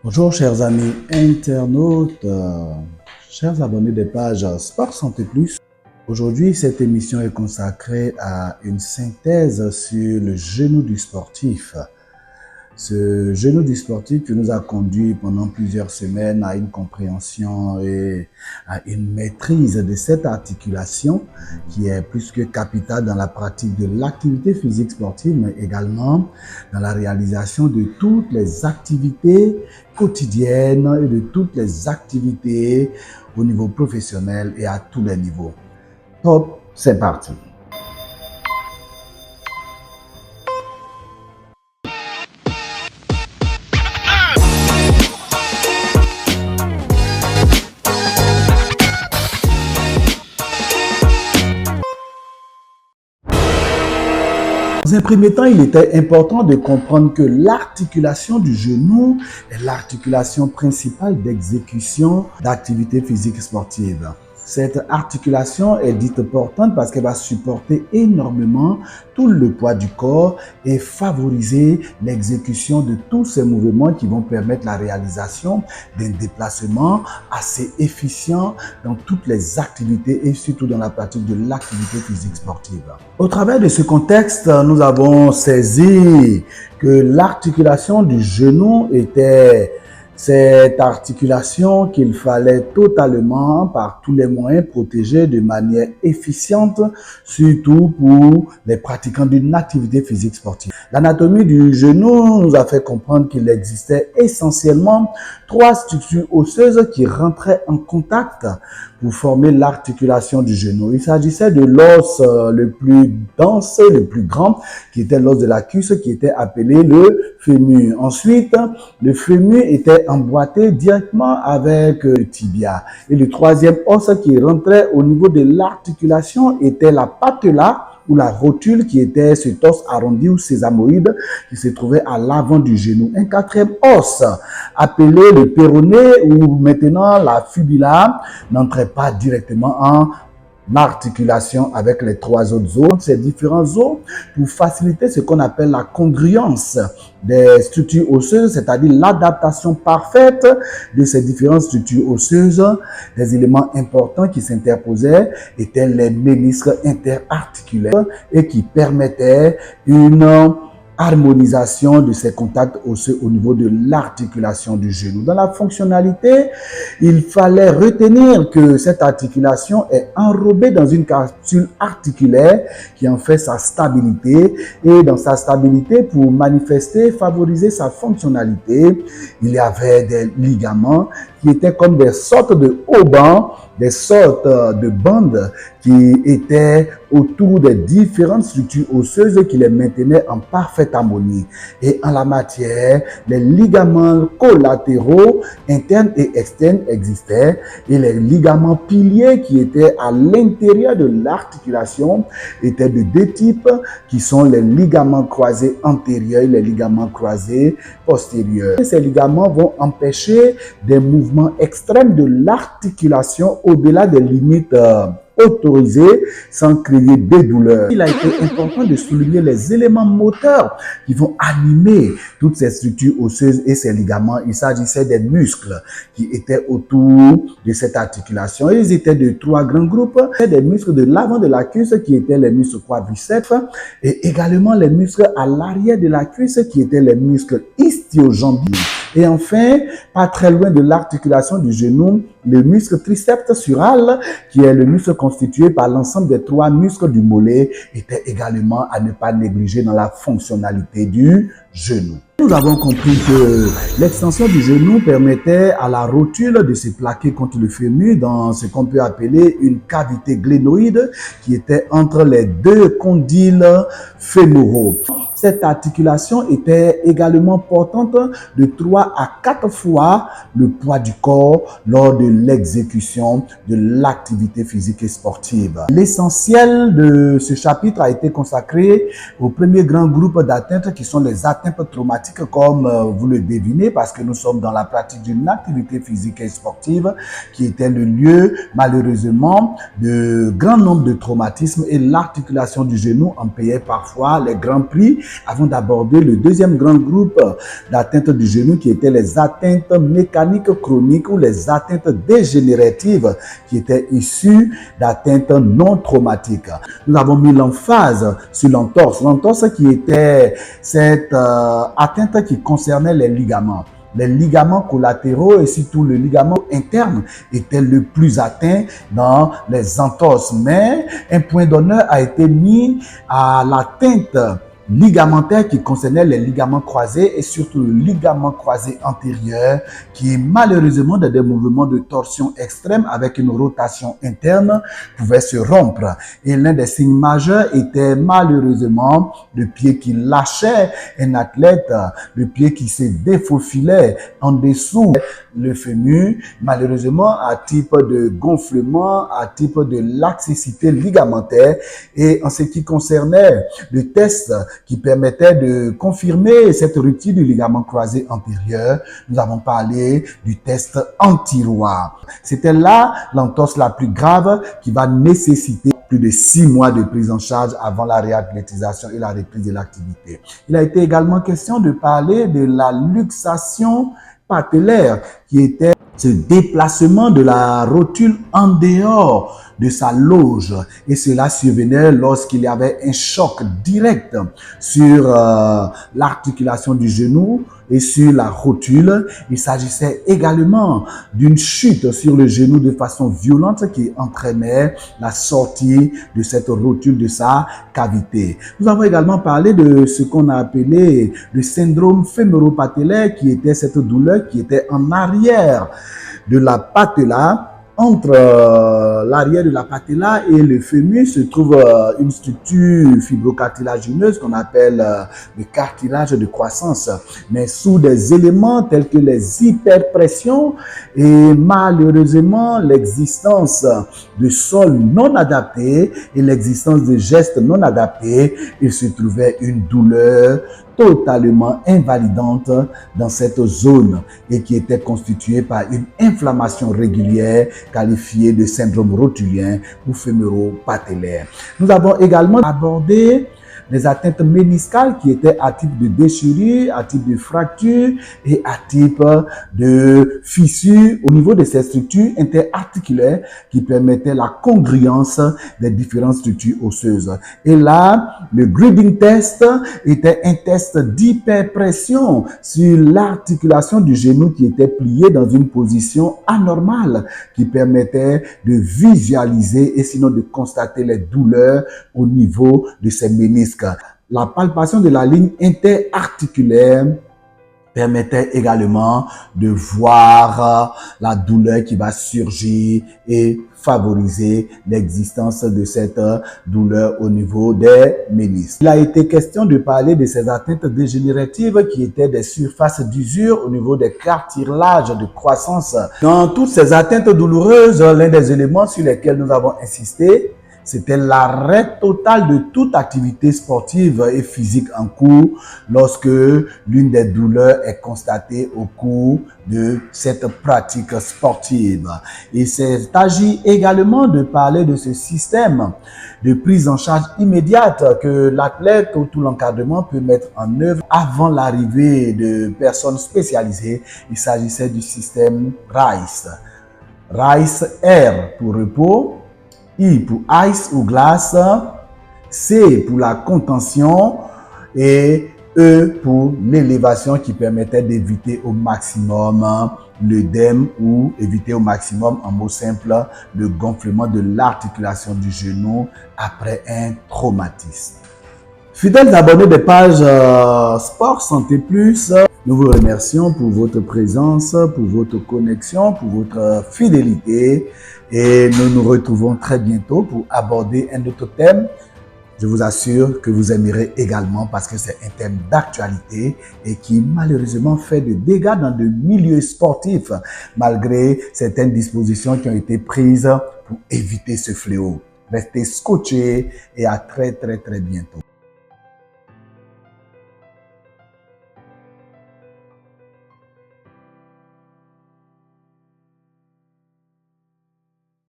Bonjour chers amis internautes, chers abonnés des pages Sport Santé Plus. Aujourd'hui, cette émission est consacrée à une synthèse sur le genou du sportif. Ce genou du sportif qui nous a conduit pendant plusieurs semaines à une compréhension et à une maîtrise de cette articulation qui est plus que capitale dans la pratique de l'activité physique sportive, mais également dans la réalisation de toutes les activités quotidiennes et de toutes les activités au niveau professionnel et à tous les niveaux. Top, c'est parti. Dans un premier temps, il était important de comprendre que l'articulation du genou est l'articulation principale d'exécution d'activités physiques sportives. Cette articulation est dite portante parce qu'elle va supporter énormément tout le poids du corps et favoriser l'exécution de tous ces mouvements qui vont permettre la réalisation d'un déplacement assez efficient dans toutes les activités et surtout dans la pratique de l'activité physique sportive. Au travers de ce contexte, nous avons saisi que l'articulation du genou était cette articulation qu'il fallait totalement, par tous les moyens, protéger de manière efficiente, surtout pour les pratiquants d'une activité physique sportive. L'anatomie du genou nous a fait comprendre qu'il existait essentiellement trois structures osseuses qui rentraient en contact pour former l'articulation du genou. Il s'agissait de l'os le plus dense, le plus grand, qui était l'os de la cuisse, qui était appelé le fémur. Ensuite, le fémur était emboîté directement avec le tibia. Et le troisième os qui rentrait au niveau de l'articulation était la patella, ou la rotule qui était cet os arrondi ou sésamoïde qui se trouvait à l'avant du genou. Un quatrième os appelé le péroné ou maintenant la fibula n'entrait pas directement en l'articulation avec les trois autres os. Ces différents os pour faciliter ce qu'on appelle la congruence des structures osseuses, c'est-à-dire l'adaptation parfaite de ces différentes structures osseuses. Des éléments importants qui s'interposaient étaient les ménisques interarticulaires et qui permettaient une harmonisation de ces contacts osseux au niveau de l'articulation du genou. Dans la fonctionnalité, il fallait retenir que cette articulation est enrobée dans une capsule articulaire qui en fait sa stabilité. Et dans sa stabilité, pour manifester, favoriser sa fonctionnalité, il y avait des ligaments qui étaient comme des sortes de haubans, des sortes de bandes qui étaient autour des différentes structures osseuses qui les maintenaient en parfaite harmonie. Et en la matière, les ligaments collatéraux, internes et externes existaient et les ligaments piliers qui étaient à l'intérieur de l'articulation étaient de deux types qui sont les ligaments croisés antérieurs et les ligaments croisés postérieurs. Et ces ligaments vont empêcher des mouvements extrêmes de l'articulation au-delà des limites autorisé sans créer des douleurs. Il a été important de souligner les éléments moteurs qui vont animer toutes ces structures osseuses et ces ligaments. Il s'agissait des muscles qui étaient autour de cette articulation. Ils étaient de trois grands groupes. Des muscles de l'avant de la cuisse qui étaient les muscles quadriceps et également les muscles à l'arrière de la cuisse qui étaient les muscles ischio-jambiers. Et enfin, pas très loin de l'articulation du genou, le muscle triceps sural, qui est le muscle constitué par l'ensemble des trois muscles du mollet, était également à ne pas négliger dans la fonctionnalité du genou. Nous avons compris que l'extension du genou permettait à la rotule de se plaquer contre le fémur dans ce qu'on peut appeler une cavité glénoïde qui était entre les deux condyles fémoraux. Cette articulation était également portante de 3 à 4 fois le poids du corps lors de l'exécution de l'activité physique et sportive. L'essentiel de ce chapitre a été consacré au premier grand groupe d'atteintes qui sont les atteintes traumatiques, comme vous le devinez, parce que nous sommes dans la pratique d'une activité physique et sportive qui était le lieu, malheureusement, de grand nombre de traumatismes et l'articulation du genou en payait parfois les grands prix avant d'aborder le deuxième grand groupe d'atteintes du genou qui étaient les atteintes mécaniques chroniques ou les atteintes dégénératives qui étaient issues d'atteintes non traumatiques. Nous avons mis l'emphase sur l'entorse. L'entorse qui était cette atteinte qui concernait les ligaments. Les ligaments collatéraux et surtout le ligament interne étaient le plus atteint dans les entorses. Mais un point d'honneur a été mis à l'atteinte ligamentaire qui concernait les ligaments croisés et surtout le ligament croisé antérieur qui malheureusement dans des mouvements de torsion extrême avec une rotation interne pouvait se rompre. Et l'un des signes majeurs était malheureusement le pied qui lâchait un athlète, le pied qui se défaufilait en dessous le fémur, malheureusement à type de gonflement, à type de laxicité ligamentaire. Et en ce qui concernait le test qui permettait de confirmer cette rupture du ligament croisé antérieur, nous avons parlé du test anti-roi. C'était là l'entorse la plus grave qui va nécessiter plus de 6 mois de prise en charge avant la réathlétisation et la reprise de l'activité. Il a été également question de parler de la luxation patellaire qui était ce déplacement de la rotule en dehors de sa loge et cela survenait lorsqu'il y avait un choc direct sur l'articulation du genou et sur la rotule. Il s'agissait également d'une chute sur le genou de façon violente qui entraînait la sortie de cette rotule de sa cavité. Nous avons également parlé de ce qu'on a appelé le syndrome fémoro-patellaire qui était cette douleur qui était en arrière de la patella. Entre l'arrière de la patella et le fémur se trouve une structure fibrocartilagineuse qu'on appelle le cartilage de croissance. Mais sous des éléments tels que les hyperpressions et malheureusement l'existence de sol non adapté et l'existence de gestes non adaptés, il se trouvait une douleur totalement invalidante dans cette zone et qui était constituée par une inflammation régulière qualifiée de syndrome rotulien ou fémoro-patellaire. Nous avons également abordé les atteintes méniscales qui étaient à type de déchirure, à type de fracture et à type de fissure au niveau de ces structures interarticulaires qui permettaient la congruence des différentes structures osseuses. Et là, le grading test était un test d'hyperpression sur l'articulation du genou qui était plié dans une position anormale qui permettait de visualiser et sinon de constater les douleurs au niveau de ces ménisques. La palpation de la ligne interarticulaire permettait également de voir la douleur qui va surgir et favoriser l'existence de cette douleur au niveau des ménisques. Il a été question de parler de ces atteintes dégénératives qui étaient des surfaces d'usure au niveau des cartilages de croissance. Dans toutes ces atteintes douloureuses, l'un des éléments sur lesquels nous avons insisté, c'était l'arrêt total de toute activité sportive et physique en cours lorsque l'une des douleurs est constatée au cours de cette pratique sportive. Il s'agit également de parler de ce système de prise en charge immédiate que l'athlète ou tout l'encadrement peut mettre en œuvre avant l'arrivée de personnes spécialisées. Il s'agissait du système RICE. RICE, R pour repos, I pour ice ou glace, C pour la contention et E pour l'élévation qui permettait d'éviter au maximum l'œdème ou éviter au maximum, en mots simples, le gonflement de l'articulation du genou après un traumatisme. Fidèles abonnés des pages Sport Santé Plus, nous vous remercions pour votre présence, pour votre connexion, pour votre fidélité et nous nous retrouvons très bientôt pour aborder un autre thème. Je vous assure que vous aimerez également parce que c'est un thème d'actualité et qui malheureusement fait des dégâts dans le milieu sportif malgré certaines dispositions qui ont été prises pour éviter ce fléau. Restez scotchés et à très bientôt.